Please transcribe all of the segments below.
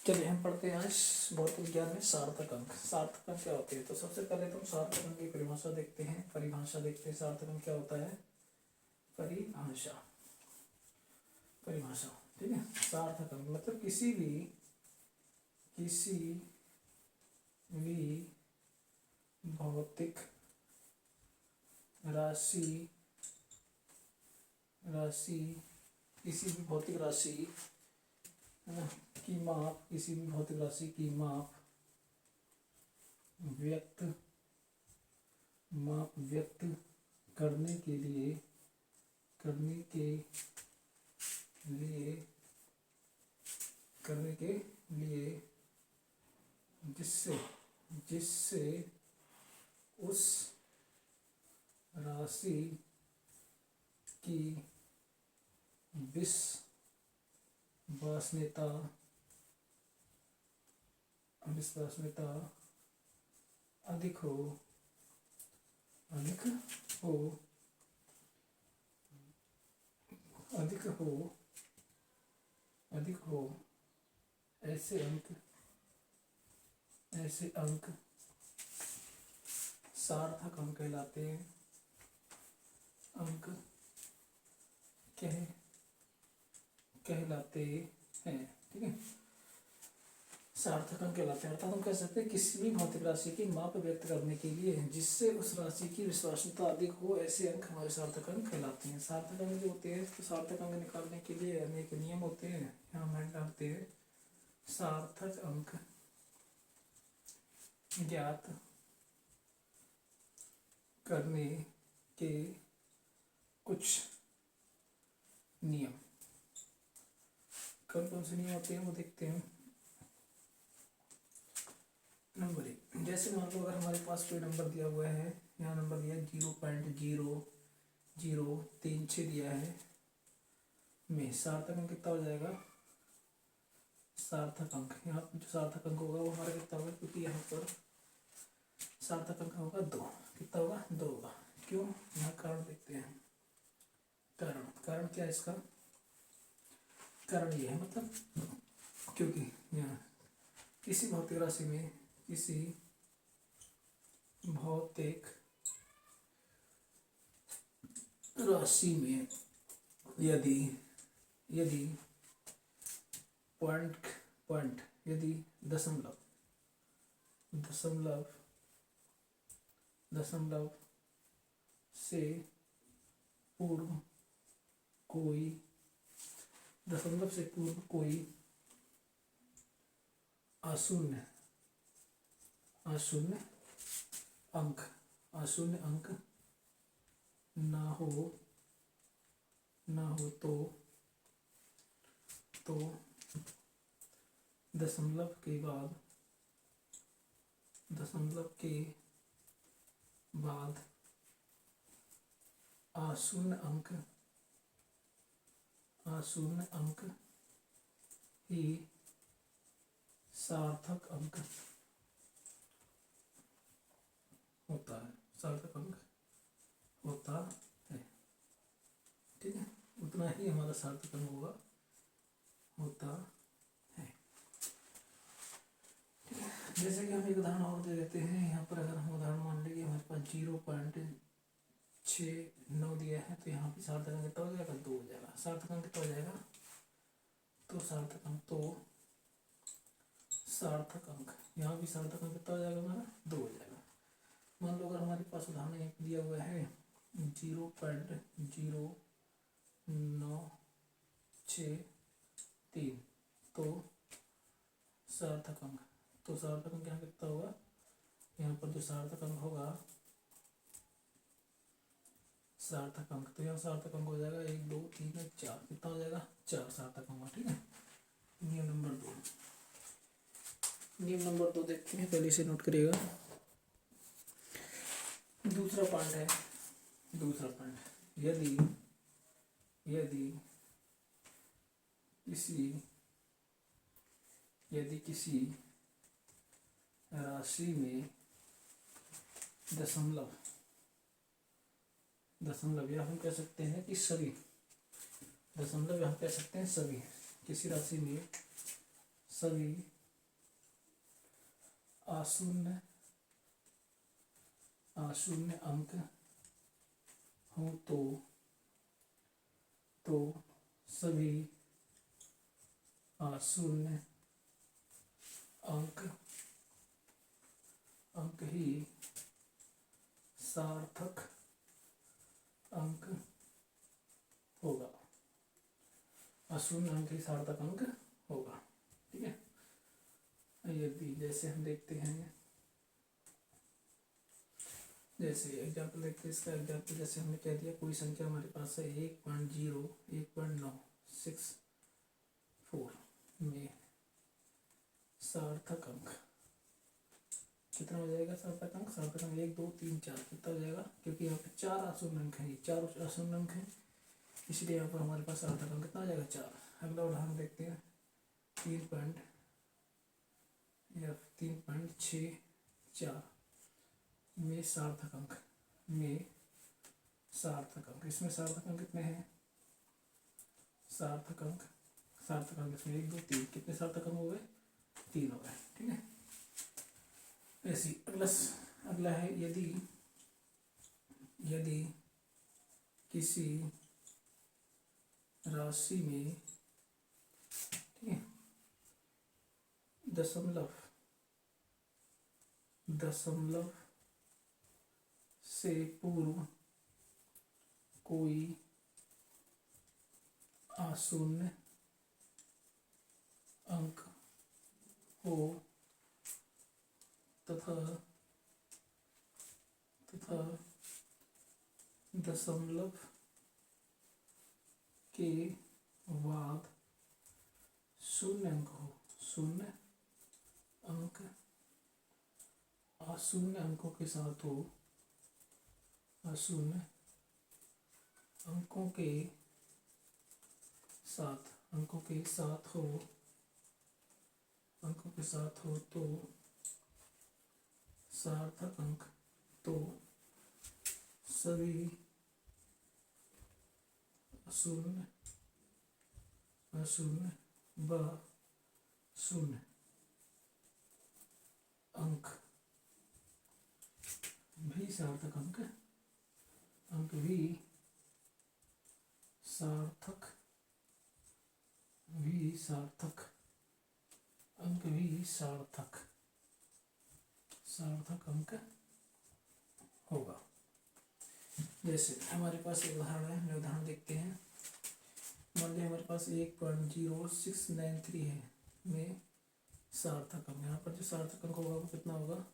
चलिए हम पढ़ते हैं आज भौतिक विज्ञान में सार्थक अंक। सार्थक अंक क्या होते हैं? तो सबसे पहले तो सार्थक अंक की परिभाषा देखते हैं। सार्थक अंक क्या होता है? परिभाषा ठीक है। सार्थक अंक मतलब किसी भी भौतिक राशि किसी भी भौतिक राशि है ना की माप, किसी भी भौतिक राशि की माप व्यक्त करने के लिए जिससे उस राशि की विश्वसनीयता अधिक हो ऐसे अंक सार्थक अंक कहलाते हैं। ठीक है। सार्थक अंक कहलाते हैं अर्थात हम कह सकते हैं किसी भी भौतिक राशि की माप व्यक्त करने के लिए जिससे उस राशि की विश्वसनीयता अधिक हो ऐसे अंक हमारे सार्थक अंक कहलाते हैं। सार्थक अंक जो होते हैं तो सार्थक अंक निकालने के लिए अनेक नियम होते हैं। यहाँ हम डालते हैं सार्थक अंक ज्ञात करने के कुछ नियम। कौन से नियम होते हैं वो देखते हैं। नंबर 1, जैसे मान लो अगर हमारे पास कोई नंबर दिया हुआ है, यहाँ नंबर दिया 0.0036 दिया है में सार्थक अंक कितना हो जाएगा? सार्थक अंक यहाँ जो सार्थक अंक होगा वो हमारा कितना होगा? क्योंकि यहाँ पर सार्थक अंक होगा 2। कितना होगा? 2 होगा। क्यों? यहाँ कारण देखते हैं। कारण क्या है इसका? कारण ये है मतलब क्योंकि यहाँ किसी भौतिक राशि में यदि पॉइंट यदि दशमलव से पूर्व कोई अशून्य अंक ना हो तो दशमलव के बाद अशून्य अंक ही सार्थक अंक होता है। ठीक है, उतना ही हमारा सार्थक अंक होता है। जैसे कि हम एक उदाहरण और दे देते हैं। यहाँ पर अगर हम उदाहरण मान लेंगे हमारे पास 0.69 दिया है तो यहाँ पे सार्थक अंक कितना हो जाएगा? 2 हो जाएगा। सार्थक अंक कितना हो जाएगा? तो सार्थक अंक यहाँ भी सार्थक अंक कितना हो जाएगा? हमारा 2 हो जाएगा। मान लो अगर हमारे पास उदाहरण एक दिया हुआ है 0.0963 तो सार्थक अंक यहाँ कितना होगा? यहाँ पर जो सार्थक अंक होगा तो यहाँ सार्थक अंक हो जाएगा 1 2 3 4। कितना हो जाएगा? 4 सार्थक अंक। ठीक है। नियम नंबर 2 देखते हैं, पहले से नोट करिएगा। दूसरा पॉइंट यदि किसी राशि में दशमलव या हम कह सकते हैं कि सभी किसी राशि में सभी आशून्य आशून्य अंक हो तो सभी आशून्य अंक ही सार्थक अंक होगा। अशून्य अंक ही सार्थक अंक होगा। ठीक है, यदि जैसे हम देखते हैं, जैसे एग्जाम्पल देखते हैं, इसका एग्जाम्पल जैसे हमने कह दिया कोई संख्या हमारे पास है 1.964 में सार्थक अंक कितना हो जाएगा? सार्थक अंक 1 2 3 4 कितना हो जाएगा? क्योंकि यहाँ पे 4 आशून्य अंक है, ये 4 आशून्य अंक है, इसलिए यहाँ पर हमारे पास सार्थक अंक कितना हो जाएगा? 4। अगला उदाहरण देखते हैं 3.64 में सार्थक अंक इसमें सार्थक अंक कितने हैं? सार्थक अंक इसमें 1 2 3 कितने सार्थक अंक हो गए? 3 हो गए। ठीक है, ऐसी अगला है यदि किसी राशि में, ठीक है, दशमलव से पूर्व कोई आशून्य अंक हो तथा दशमलव के बाद शून्य अंक हो, अशून्य अंकों के साथ हो, अशून्य अंकों के साथ हो तो सार्थक अंक, तो सभी अशून्य व शून्य अंक भी सार्थक अंक होगा। जैसे हमारे पास एक उदाहरण है, हम उदाहरण देखते हैं। मान लीजिए हमारे पास 1.0693 है में सार्थक अंक, यहाँ पर जो सार्थक अंक होगा वो कितना होगा?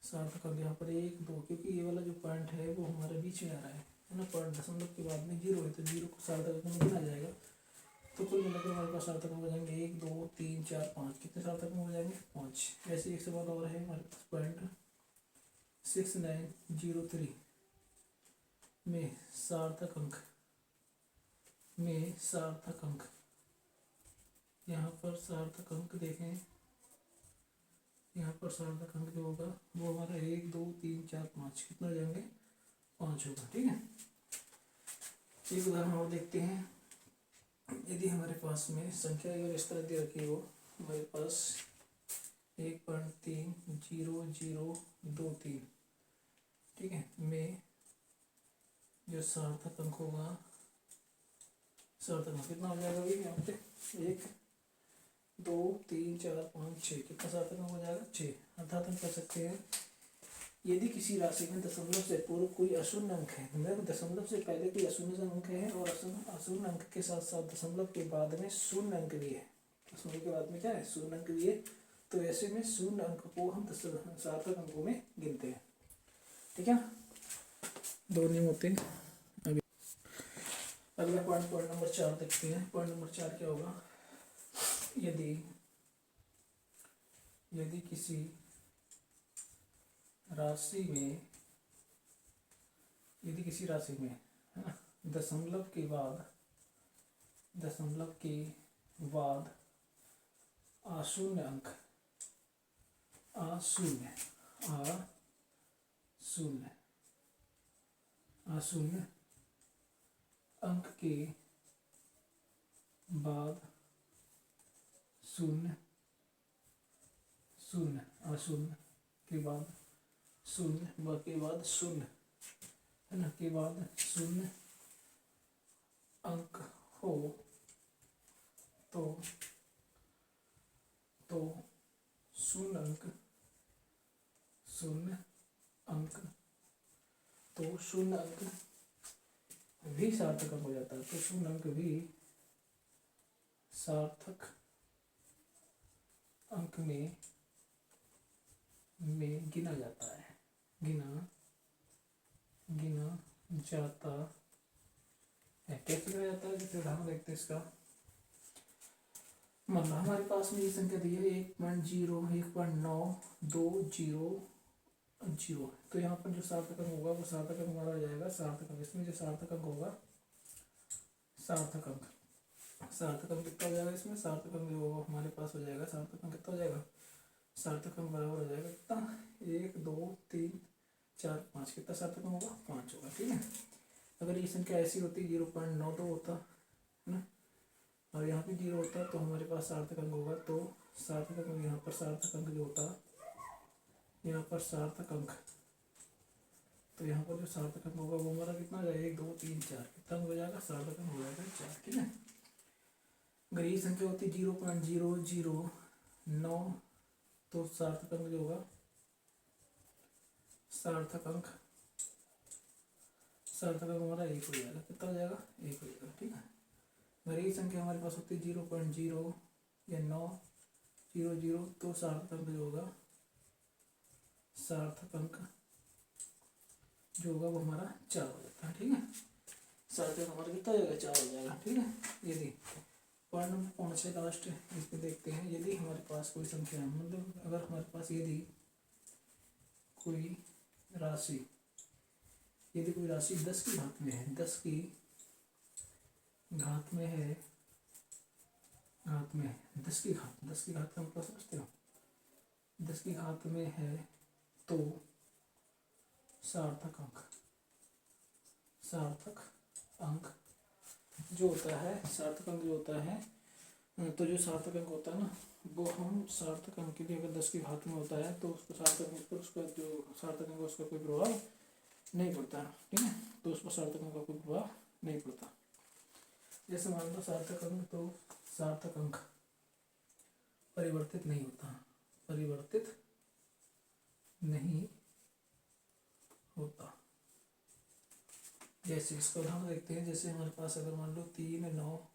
सार्थक अंक यहाँ पर 1 2, क्योंकि ये वाला जो पॉइंट है वो हमारे बीच में आ रहा है ना, पॉइंट दशमलव के बाद में 0 है तो 0 को सार्थक अंक में गिना जाएगा। तो कुल मिलाकर हमारे पास सार्थक अंक हो जाएंगे 1 2 3 4 5। कितने सार्थक अंक हो जाएंगे? 5। ऐसे एक सवाल और है हमारे पास, पॉइंट 6903 में सार्थक अंक यहाँ पर सार्थक अंक देखें, यहाँ पर सार्थक अंक जो होगा वो हमारा 1 2 3 4 5 कितना हो जाएंगे? 5 होगा। ठीक है, एक उदाहरण और देखते हैं। यदि हमारे पास में संख्या अगर इस तरह दे रखी हो, हमारे पास 1.30023, ठीक है, में जो सार्थक अंक होगा, सार्थक अंक कितना हो जाएगा? यहाँ पे 1 2 3 4 5 6 कितना सार्थक अंक हो जाएगा? 6। अर्थात हम कह सकते हैं यदि किसी राशि में दशमलव से पूर्व कोई अशून्य अंक है, मतलब दशमलव से पहले कोई अशून्य अंक है और अशून्य अंक के साथ साथ दशमलव के बाद में शून्य अंक भी है, दशमलव के बाद में क्या है? शून्य अंक भी है, तो ऐसे में शून्य अंक को हम सार्थक अंकों में गिनते हैं। ठीक है, 2 नियम होते हैं। अभी अगला पॉइंट नंबर 4 देखते हैं। पॉइंट नंबर 4 क्या होगा? यदि किसी राशि में है ना, दशमलव के बाद अशून्य अंक के बाद शून्य, अशून्य के बाद शून्य, ब के बाद शून्य, है ना, के बाद शून्य अंक हो तो शून्य अंक, शून्य अंक, तो शून्य अंक भी सार्थक अंक हो जाता है। तो शून्य अंक भी सार्थक अंक में गिना जाता है, गिना जाता है। कैसे गिना जाता है, जैसे उदाहरण देखते हैं इसका। मान लो हमारे पास में ये संख्या दी है 1.0, 1.920 जीरो। तो यहाँ पर जो सार्थक अंक होगा वो सार्थक अंक हमारा आ जाएगा सार्थक अंक। इसमें जो सार्थक अंक होगा, सार्थक अंक कितना हो जाएगा, इसमें सार्थक अंक जो होगा हमारे पास हो जाएगा, सार्थक अंक कितना हो जाएगा, सार्थक अंक बराबर हो जाएगा कितना, 1 2 3 4 5, कितना सार्थक अंक होगा, 5 होगा। ठीक है, अगर ये संख्या ऐसी होती 0.92 होता है ना, और यहाँ पे 0 होता तो हमारे पास सार्थक अंक होगा। तो सार्थक अंक यहाँ पर सार्थक अंक जो होता, यहाँ पर सार्थक अंक, तो यहाँ पर जो सार्थक अंक होगा वो हमारा कितना हो जाएगा, 1 2 3 4, कितना हो जाएगा, सार्थक अंक हो जाएगा 4। ठीक है, अगर ये संख्या होती 0.009 तो सार्थक अंक जो होगा, सार्थक अंक हमारा 1 हो जाएगा, कितना हो जाएगा, 1 हो जाएगा। ठीक है, अगर ये संख्या हमारे पास होती 0.0 या 900 तो सार्थक अंक जो होगा, सार्थक अंक जो होगा वो हमारा 4 हो जाता है। ठीक है, सार्थक अंक हमारा कितना हो जाएगा, 4 हो जाएगा। ठीक है, यदि पॉइंट नंबर 5 है लास्ट, इस पे देखते हैं। यदि हमारे पास कोई संख्या है, मतलब अगर हमारे पास यदि कोई राशि 10 की घात में है, 10 की घात में है, 10 की घात का मतलब समझते हो, 10 की घात में है तो सार्थक अंक जो होता है, सार्थक अंक जो होता है, तो जो सार्थक अंक होता है ना, वो हम सार्थक अंक के लिए अगर 10 की घात में होता है तो उसको सार्थक अंक पर, उसका जो सार्थक अंक उसका कोई प्रभाव नहीं पड़ता। ठीक है, तो उस पर सार्थक अंक का कोई प्रभाव नहीं पड़ता। जैसे मान लो सार्थक अंक, तो सार्थक अंक परिवर्तित नहीं होता, परिवर्तित नहीं होता। जैसे इसको हम देखते हैं, जैसे हमारे पास अगर मान लो 3 9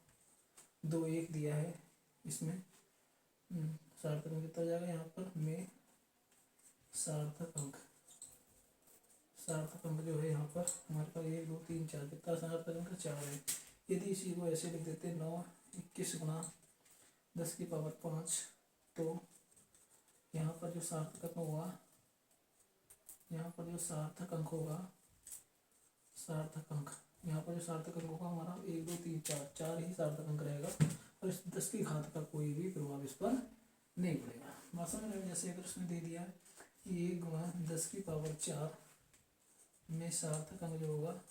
2 1 दिया है, इसमें सार्थक अंक कितना जाएगा, यहाँ पर में सार्थक अंक जो है यहाँ पर हमारे पास 1 2 3 4, कितना सार्थक अंक 4 है। यदि इसी को ऐसे लिख देते 9 21 गुणा 10 की पावर 5, तो यहाँ पर जो सार्थक अंक होगा, यहाँ पर जो सार्थक अंक होगा, यहाँ पर जो सार्थक अंक होगा हमारा 1 2 3 4, 4 ही सार्थक अंक रहेगा, और इस 10 की घात का कोई भी प्रभाव इस पर नहीं पड़ेगा। बात समझ रहे हो, जैसे अगर उसने दे दिया 1 गुणा 10 की पावर 4 में सार्थक अंक जो होगा,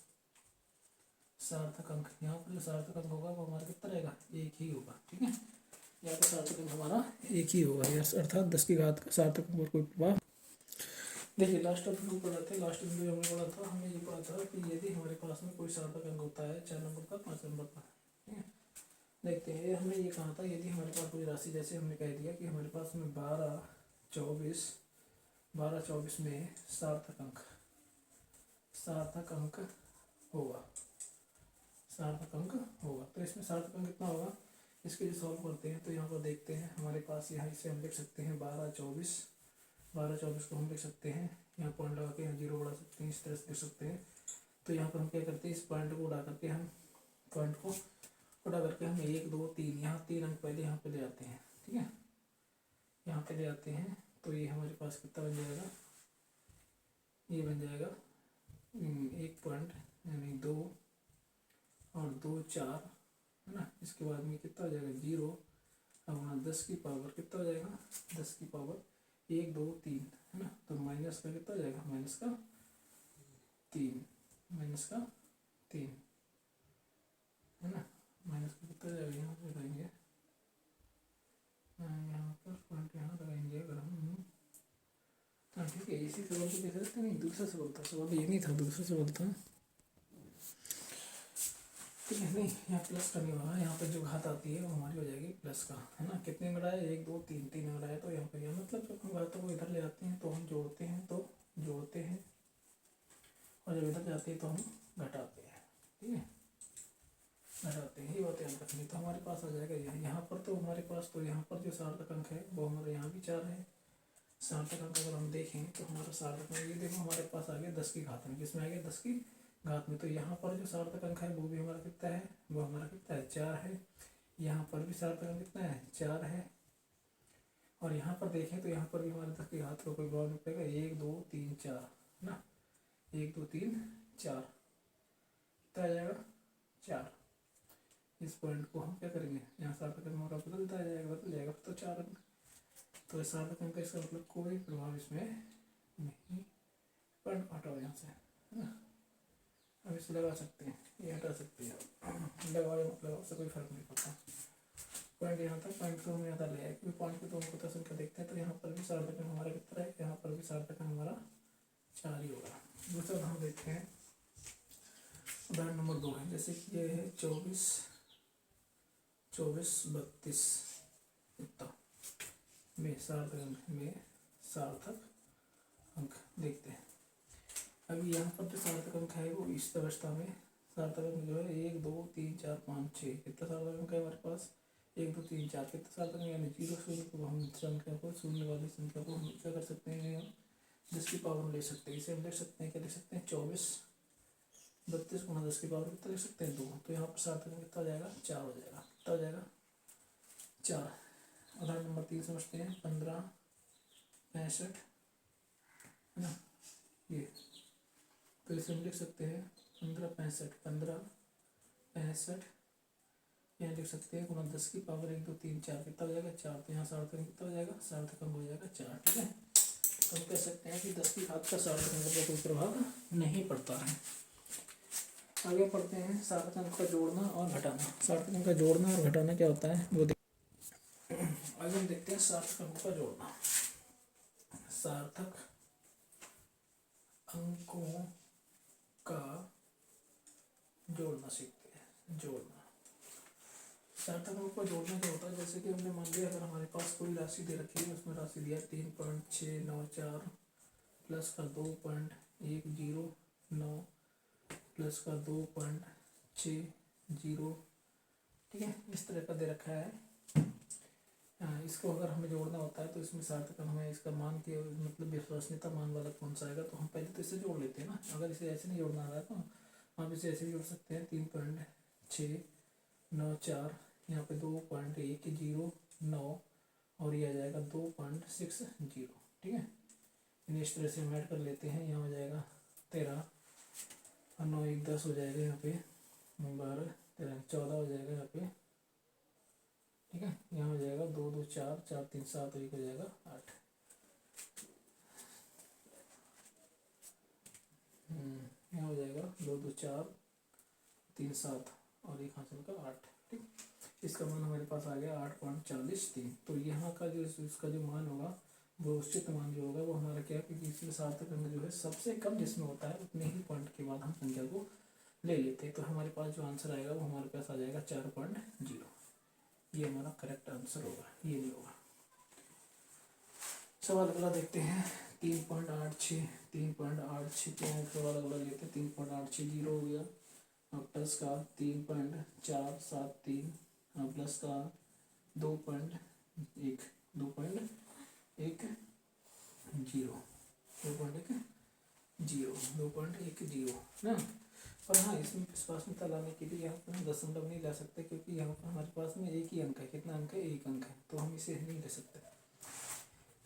सार्थक अंक यहाँ पर जो सार्थक अंक होगा वो हमारा कितना रहेगा, 1 ही होगा। ठीक है, यहाँ पर सार्थक अंक हमारा 1 ही होगा, अर्थात 10 की घात का सार्थक अंक पर कोई प्रभाव। देखिए लास्ट में हम पढ़ा था, लास्ट में हमने पढ़ा था, हमने ये पढ़ा था कि यदि हमारे पास में कोई सार्थक अंक होता है 4 नंबर का, 5 नंबर का। ठीक है, देखते हैं, हमने ये कहा था यदि हमारे पास कोई राशि, जैसे हमने कह दिया कि हमारे पास में 12 24 में सार्थक अंक होगा, तो इसमें सार्थक अंक कितना होगा, इसके जो सॉल्व करते हैं तो यहाँ पर देखते हैं हमारे पास, यहाँ इसे हम लिख सकते हैं 12 24 को हम लिख सकते हैं, यहाँ पॉइंट लगा के यहाँ 0 बढ़ा सकते हैं, इस तरह से लिख सकते हैं। तो यहाँ पर हम क्या करते हैं, इस पॉइंट को उड़ा करके हम 1 2 3, यहाँ 3 अंक पहले यहाँ पे ले आते हैं। ठीक है, यहाँ पे ले आते हैं, तो ये हमारे पास कितना बन जाएगा, ये बन जाएगा 1 पॉइंट यानी 2 और 2 4, है ना। इसके बाद में कितना हो जाएगा 0, अब वहाँ 10 की पावर कितना हो जाएगा, 10 की पावर 1 2 3, है ना। तो माइनस का कितना हो जाएगा, माइनस का 3, है ना। माइनस का कितना हो जाएगा, यहाँ पे लगाएंगे, यहाँ पर पॉइंट यहाँ लगाएंगे अगर हम इसी सबल को देख सकते नहीं, दूसरा सबल था, सबल ये नहीं था, दूसरा सबल था। ठीक है, नहीं यहाँ प्लस का नहीं होगा, यहाँ पे जो घात आती है वो हमारी हो जाएगी प्लस का, है ना। कितने अंगड़ा है, 1 2 3, 3 अंगड़ा है, तो यहाँ पर यह मतलब जब हम घातों को इधर ले आते हैं तो हम जोड़ते हैं, और जब इधर जाते हैं तो हम घटाते हैं। ठीक है, घटाते हैं, ये बात याद रखनी। तो हमारे पास आ जाएगा यहाँ पर, तो हमारे पास तो यहाँ पर जो सार्थक अंक है वो हमारे यहाँ भी 4 है। सार्थक अंक अगर हम देखें तो हमारा सार्थक अंक ये देखो हमारे पास आ गया 10 की घात में, किसमें आ गया 10 की घात में। तो यहाँ पर जो सार्थक अंक है वो भी हमारा कितना है, वो हमारा कितना है 4 है। यहाँ पर भी सार्थक अंक कितना है 4 है। और यहाँ पर देखें तो यहाँ पर भी हमारे 10 की घात का कोई प्रभाव नहीं पड़ेगा, 1 2 3 4 ना, 1 2 3 4 कितना आ जाएगा 4। इस पॉइंट को हम क्या करेंगे, यहाँ सार्थक अंक हमारा बदल जाएगा तो 4 अंक। तो सार्थक अंक का इसका मतलब कोई प्रभाव इसमें नहीं, पॉइंट हटाओ यहाँ से, है ना। अब इसे लगा सकते हैं, ये हटा सकते हैं, लगाओ या मत लगाओ उससे कोई फर्क नहीं पड़ता। पॉइंट यहाँ था, पॉइंट को हम यहाँ तक ले आए, क्योंकि पॉइंट को तो हम पता संख्या देखते हैं। तो यहाँ पर भी सार्थक अंक हमारा कितना है, यहाँ पर भी सार्थक अंक हमारा 4 ही होगा। दूसरा हम देखते हैं उदाहरण नंबर 2 है, जैसे कि ये है 24 32 इतना में सार्थक अंक देखते हैं। अभी यहाँ पर जो सार्थक अंक है वो इस अवस्था में सार्थक अंक जो है 1 2 3 4 5 6, कितना सार्थक अंक है हमारे पास 1 2 3 4, कितना सार्थक अंक यानी 0 शून्य को हम संख्या को, शून्य वाली संख्या को हम क्या कर सकते हैं, 10 की पावर ले सकते हैं। इसे हम लिख सकते हैं, क्या लिख सकते हैं 24 32 गुणा 10 की पावर कितना लिख सकते हैं 2। तो यहाँ पर सार्थक अंक कितना हो जाएगा 4 हो जाएगा, कितना हो जाएगा 4। उदाहरण नंबर 3 समझते हैं, 15 65 है ना, ये तो इसे हम लिख सकते हैं 15 65 यहाँ लिख सकते हैं गुणा 10 की पावर 1 2 3 4 कितना हो जाएगा 4। तो यहाँ सार्थक अंक कितना हो जाएगा, सार्थक अंक हो जाएगा 4। ठीक है, तो हम कह सकते हैं कि 10 की घात का सार्थक अंक पर कोई प्रभाव नहीं पड़ता है। आगे पढ़ते हैं सार्थक अंक का जोड़ना और घटाना। सार्थक अंक का जोड़ना और घटाना क्या होता है वो आगे हम देखते हैं। सार्थक अंकों का जोड़ना, सार्थक अंकों का जोड़ना सीखते हैं। जोड़ना, सार्थक अंकों का जोड़ना क्या होता है, जैसे कि हमने मान लिया अगर हमारे पास कोई राशि दे रखी है, उसमें राशि दिया 3.694 प्लस का 2.109 प्लस का 2.60, ठीक है, इस तरह का दे रखा है। इसको अगर हमें जोड़ना होता है तो इसमें सार्थक हमें इसका मान के मतलब विश्वसनीयता मान वाला कौन सा आएगा, तो हम पहले तो इसे जोड़ लेते हैं ना। अगर इसे ऐसे नहीं जोड़ना आ रहा है तो हम इसे ऐसे भी जोड़ सकते हैं, 3.694 यहाँ पे 2.109 और ये आ जाएगा 2.60। ठीक है, इस तरह से हम ऐड कर लेते हैं। यहाँ हो जाएगा 13 और 9 1 10 हो जाएगा, यहाँ पे 12 13 14 हो जाएगा यहाँ पे। ठीक है, यहाँ हो जाएगा 2 2 4 4 3 7 और 1 हो जाएगा 8। यहाँ हो जाएगा 2 2 4 3 7 और 1 हासिल का 8। ठीक, इसका मान हमारे पास आ गया 8.43। तो यहाँ का जो इसका जो मान होगा वो उचित मान जो होगा वो हमारा क्या है, क्योंकि इसमें सार्थक अंक जो है सबसे कम जिसमें होता है उतने ही पॉइंट के बाद हम संख्या को ले लेते हैं। तो हमारे पास जो आंसर आएगा वो हमारे पास आ जाएगा 4.0। ये हमारा करेक्ट आंसर होगा, ये नहीं होगा। सवाल अगला देखते हैं 3.86 के सवाल अगला लेते हैं। 3.86 जीरो हो गया, और प्लस का 3.473 प्लस का 2.1 ना। पर हाँ, इसमें विश्वसनीयता लाने के लिए यहाँ पर हम दशमलव नहीं ला सकते, क्योंकि यहाँ पर हमारे पास में एक ही अंक है। कितना अंक है, 1 अंक है, तो हम इसे नहीं ले सकते।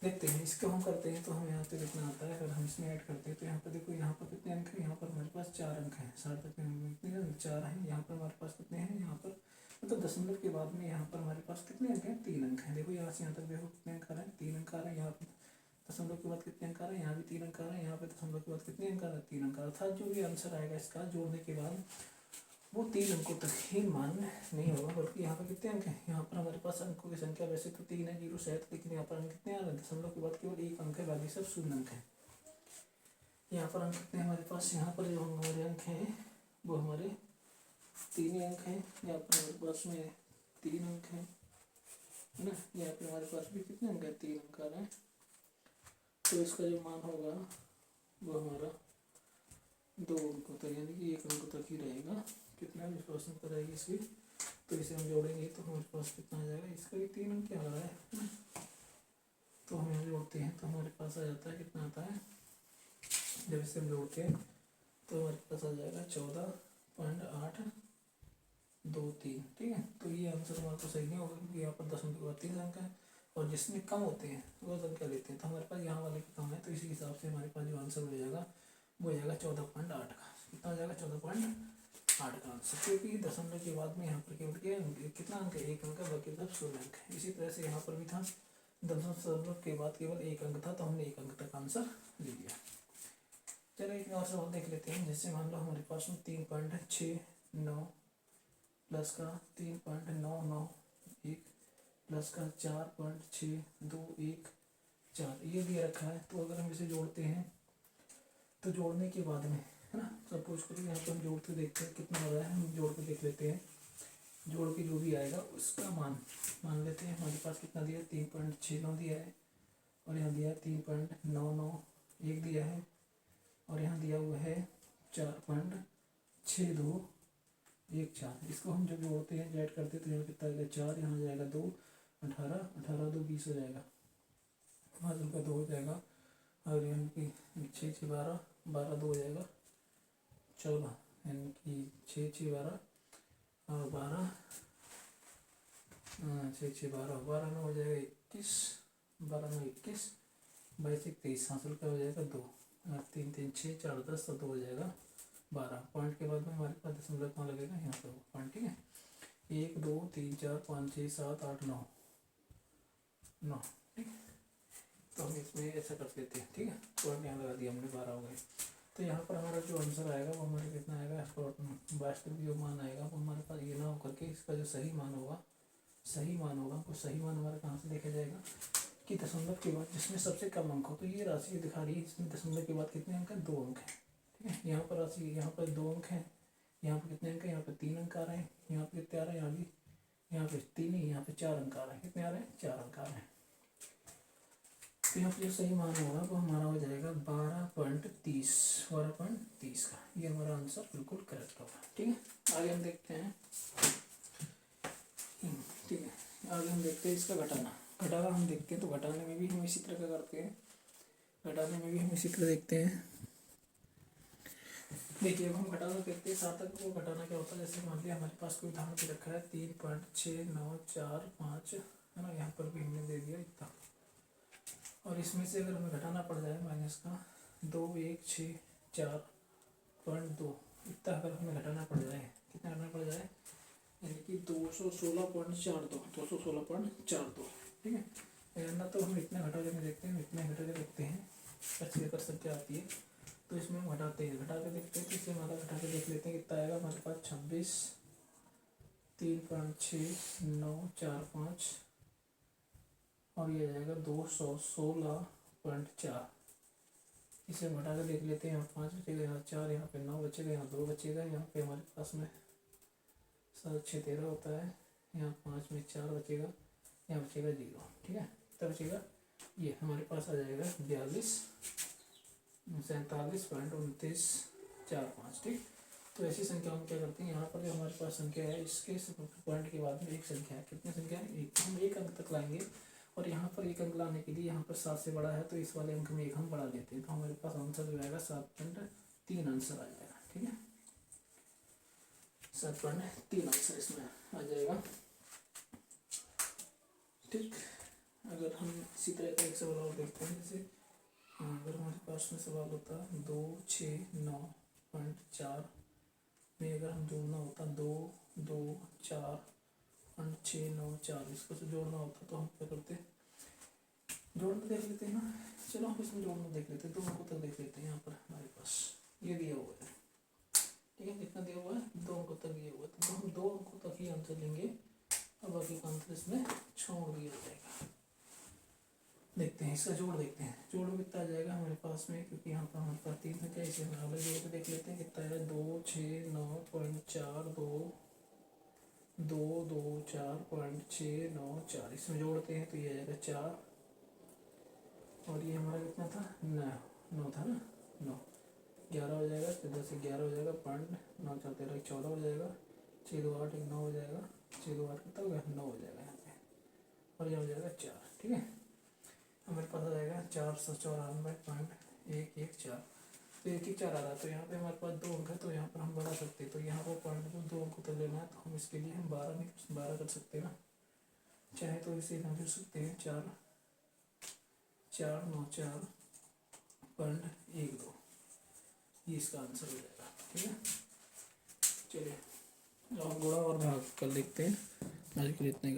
देखते हैं इसको हम करते हैं तो हम यहाँ पे कितना आता है। अगर हम इसमें ऐड करते हैं तो यहाँ पर देखो, यहाँ पर कितने अंक हैं, यहाँ पर हमारे पास 4 अंक हैं। सार्थक अंक कितने 4 हैं। यहाँ पर हमारे पास कितने हैं, यहाँ पर मतलब दशमलव के बाद में यहाँ पर हमारे पास कितने अंक हैं, 3 अंक हैं। देखो यहाँ से यहाँ तक देखो कितने अंक आ रहे हैं, 3 अंक आ रहे हैं। यहाँ पर दशमलव के बाद कितने अंक आ रहे हैं, यहाँ भी 3 अंक आ रहे हैं। यहाँ पे दशमलव के बाद कितने अंक आ रहे हैं, 3 अंक। अर्थात जो भी आंसर आएगा इसका जोड़ने के बाद वो 3 अंकों तक ही मान्य नहीं होगा, बल्कि यहाँ पर कितने अंक हैं, यहाँ पर हमारे पास अंकों की संख्या वैसे तो 3 है 0 से, लेकिन यहाँ पर अंक कितने आ रहे हैं, दशमलव के बाद केवल 1 अंक है, बाकी सब शून्य अंक है। यहाँ पर अंक कितने हमारे पास, यहाँ पर जो हमारे अंक हैं वो हमारे 3 ही अंक हैं। यहाँ पर हमारे पास में 3 अंक हैं, है ना। यहाँ पे हमारे पास भी कितने अंक है, 3 अंक आ रहे हैं। तो इसका जो मान होगा वो हमारा 2 अंकों तक, यानी कि 1 अंक तक ही रहेगा। कितना विश्वसनीयता रहेगी इसकी, तो इसे हम जोड़ेंगे तो हमारे पास कितना आ जाएगा, इसका भी 3 अंक क्या आ रहा है। तो हम यहाँ जोड़ते हैं तो हमारे पास आ जाता है, कितना आता है, जब इसे हम जोड़ते हैं तो हमारे पास आ जाएगा 14.823। ठीक है, तो ये आंसर हमारे को सही नहीं होगा, क्योंकि यहाँ पर 10 अंक के बाद 3 अंक है, और जिसमें कम होते हैं वो संख्या लेते हैं। तो हमारे पास यहाँ वाले कम है, तो इसी हिसाब से हमारे पास जो आंसर हो जाएगा वो हो जाएगा 14.8 का। कितना हो जाएगा, 14.8 का आंसर, क्योंकि दशमलव के बाद में यहाँ पर केवल कितना अंक है, 1 अंक है, बाकी सब 16 अंक है। इसी तरह से यहाँ पर भी था, दशमलव के बाद केवल 1 अंक था, तो हमने 1 अंक तक आंसर ले लिया। चलो एक और सवाल देख लेते हैं। जैसे मान लो हमारे पास में 3.69 प्लस का 3.991 प्लस का 4.6214 ये दिया रखा है। तो अगर हम इसे जोड़ते हैं तो जोड़ने के बाद में, है ना, सपोज करो यहाँ पर हम जोड़ के देखते हैं कितना हो रहा है, हम जोड़ के देख लेते हैं। जोड़ के जो भी आएगा उसका मान लेते हैं। हमारे पास कितना दिया है, 3.69 दिया है, और यहाँ दिया है 3.991 दिया है, और यहाँ दिया हुआ है 4.6214। इसको हम जब जोड़ते हैं, ऐड करते हैं, तो यहाँ कितना आएगा 4, यहाँ जाएगा 2, 18, 18 2 20 हो जाएगा, 5 का 2 हो जाएगा, और यानी कि 6 6 12, 12 2 हो जाएगा 14, यानी कि 6 6 12 और 12 6 6 12 12 में हो जाएगा 21, 12 में 21, 22 23, हासिल का हो जाएगा 2, 3 3 6 4 10, तो 2 हो जाएगा 12। पॉइंट के बाद में हमारे पास दशमलव कहाँ लगेगा, यहाँ पर पॉइंट। ठीक है, 1 2 3 4 5 6 7 8 9 9। ठीक है, तो हम इसमें ऐसा कर लेते हैं। ठीक है, पॉइंट यहाँ लगा दिया हमने, 12 हो गए। तो यहाँ पर हमारा जो आंसर आएगा वो हमारे कितना आएगा, वास्तविक जो मान आएगा वो हमारे पास ये ना होकर के इसका जो सही मान होगा वो सही मान हमारा कहाँ से देखा जाएगा कि दशमलव के बाद जिसमें सबसे कम अंक हो। तो ये राशि दिखा रही है इसमें दशमलव के बाद कितने अंक है, 2 अंक है। ठीक है, यहाँ पर राशि, यहाँ पर 2 अंक है, यहाँ पर कितने अंक है, यहाँ पर 3 अंक आ रहे हैं, यहाँ पर कितने आ रहे हैं, यहाँ पे 3 ही, यहाँ पे 4 अंक आ रहे हैं। कितने आ रहे हैं, 4 अंक आ रहे हैं। तो यहाँ पर जो सही मान होगा वो हमारा हो जाएगा 12.30 का। ये हमारा आंसर बिल्कुल करेक्ट होगा। ठीक है, आगे हम देखते हैं। ठीक है, आगे हम देखते हैं इसका घटाना हम देखते हैं। तो घटाने में भी हम इसी तरह का करते हैं, घटाने में भी हम इसी तरह देखते हैं। देखिए, अब हम घटाना देखते हैं। सार्थक को घटाना क्या होता है, जैसे मान लिया हमारे पास कोई उदाहरण पे रखा है 3.6945, है ना, यहाँ पर भी हमने दे दिया इतना, और इसमें से अगर हमें घटाना पड़ जाए माइनस का 2164.2, इतना अगर हमें घटाना पड़ जाए, कितना घटाना पड़ जाए, यानी कि 216.42। ठीक है, ना तो हम इतना घटा के देखते हैं, इतने घटा के देखते हैं, अच्छी अगर संख्या आती है तो इसमें हम घटा के देखते हैं। तो इसे हमारा घटा के देख लेते हैं कितना आएगा हमारे पास, 26 3.6945, और ये जाएगा 216.4। इसे हम घटा के देख लेते हैं। यहाँ 5 बचेगा, यहाँ 4, यहाँ पे 9 बचेगा, यहाँ 2 बचेगा, यहाँ पे हमारे पास में 7 6 13 होता है, यहाँ 5 में 4 बचेगा, यहाँ बचेगा 0। ठीक है, कितना बचेगा, ये हमारे पास आ जाएगा 47.2945। ठीक, तो ऐसी संख्या हम क्या करते हैं, यहाँ पर जो हमारे पास संख्या है इसके पॉइंट के बाद में एक संख्या है, कितनी संख्या है, एक। हम 1 अंक तक लाएंगे, और यहाँ पर 1 अंक लाने के लिए यहाँ पर 7 से बड़ा है, तो इस वाले अंक में 1 हम बढ़ा देते हैं। तो हमारे पास आंसर जो आएगा 7.3 आंसर आ जाएगा। ठीक है, 7.3 आंसर इसमें आ जाएगा। ठीक, अगर हम इसी तरह का एक सवाल और देखते हैं। जैसे अगर हमारे पास में सवाल होता 269.4 में अगर हम जोड़ना होता 224.694, इसको से जोड़ना होता तो हम क्या करते, जोड़ना देख लेते हैं ना। चलो हम इसमें जोड़ना देख लेते हैं, 2 अंकों तक देख लेते हैं। यहाँ पर हमारे पास ये दिया हुआ है, ठीक है, कितना दिया हुआ है, 2 अंकों तक दिया हुआ है, तो हम 2 अंकों तक ही आंसर लेंगे, और बाकी का आंसर इसमें छोड़ दिया जाएगा। देखते हैं इसका जोड़, देखते हैं जोड़ में कितना आ जाएगा हमारे पास में, क्योंकि यहाँ पर हमारे पास 3 संख्या इसे हम अलग जोड़ के देख लेते हैं कितना आएगा। 269.4 224.694, इसमें जोड़ते हैं तो ये आ जाएगा 4, और ये हमारा कितना था 9 था ना, 9 11 हो जाएगा, 10 से 11 हो जाएगा, 5 9 4 13 14 हो जाएगा, 6 2 8 1 9 हो जाएगा, 6 2 8 कितना हो गया 9 हो जाएगा यहाँ पे, और यहाँ हो जाएगा 4। ठीक है, हमारे पास आ जाएगा 494.114, तो 1 1 4 आ रहा है, तो यहाँ पे हमारे पास 2 अंक है, तो यहाँ पर हम बढ़ा सकते हैं, तो यहाँ पर पॉइंट को 2 अंक तक लेना है, तो हम इसके लिए हम 12 कर सकते हैं ना, चाहे तो इसे हम लिख सकते हैं 4,9,4.12, ये इसका आंसर हो जाएगा। ठीक है, चलिए और गुणा और भाग कर देखते हैं, आज के लिए इतने